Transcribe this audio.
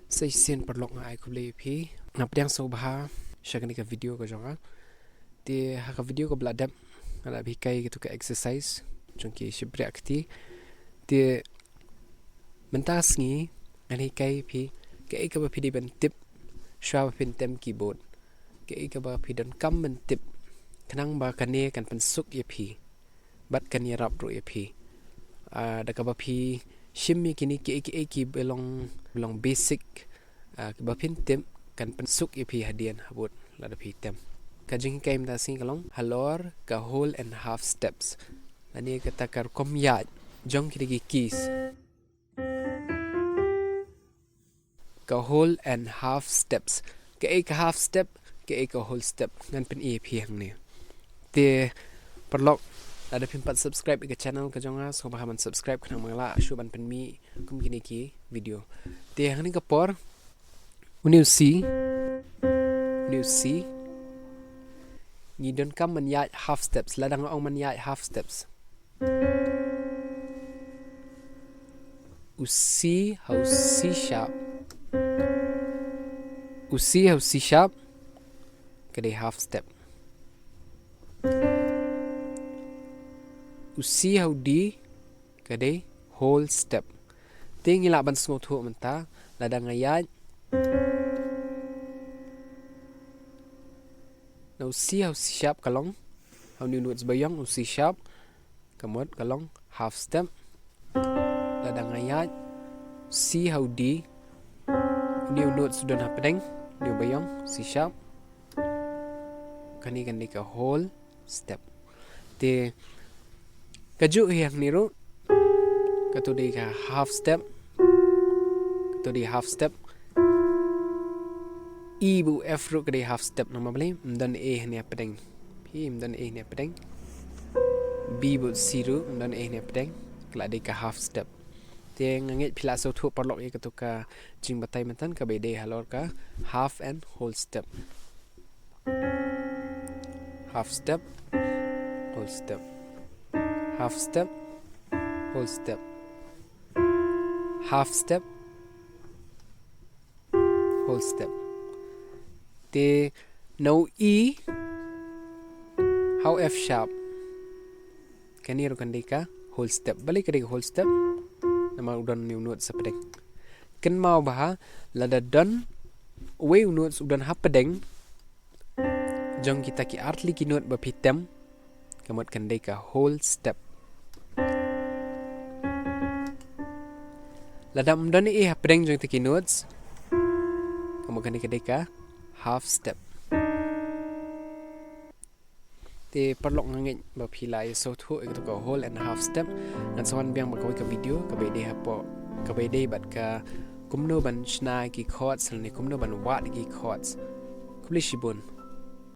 Saya sen perlok ngai ku beli pi. Nap yang sobha syakani ka video ko jonga. Ti ha ka video ko bladap ala bi kai gitu ka exercise chungki shibri akti. Ti mentas ni ani kai pi kai ka ba pi di ben tip shwa pin tem keyboard. Kai ka ba pi don kam ben tip kanang ba kane kan pensuk ye pi. Bat kan ye rap ro ye pi. Da ka ba pi shimmi kini ki belong basic ba pin tem kan pensuk ipi hadian habut lada pi tem kajing kaim ta sing kalong halor ka whole and half steps ani kata kar kom ya jong kiri keys ka whole and half steps ka half step ka whole step ngan pen ipi hang ni te perlok ada pimpat subscribe ke channel ke jonga so bahaman subscribe kena mangla shuban pen mi kum kini ki video te hang ni kapor uniu si ni don kam man ya half steps ladang ong man ya half steps usi how C sharp kede half step usi how D kade whole step tingi la ban sngo thu menta ladang ayat now C how C sharp kalong how new notes bayang C sharp kamot kalong half step ladang ayat C how D new notes don happening new bayang C sharp kani ka whole step te kaju yang niru katudi ka half step E bu F ru kadi half step nama beli dan E ni pedeng P dan E ni pedeng B bu C ru dan E ni pedeng keladi ka half step te ngangit pila so thu perlok ye ketuka jing batai mentan ka bede halor ka half and whole step half step whole step half step whole step half step whole step te no E how F sharp kani ro kandika whole step balik kadika whole step nama udan new note sapedeng ken mau baha lada don we notes udan hapedeng jong kita ki artli ki note ba pitem kamot kandika whole step ladam don e hapedeng jong taki notes kamot kandika half step te perlok ngangit ba philai so thu itu ka whole and half step ngan sawan biang ba ka video ka be de hapo ka be de bat ka kumno ban snai ki chords ni kumno ban wat ki chords kublishibun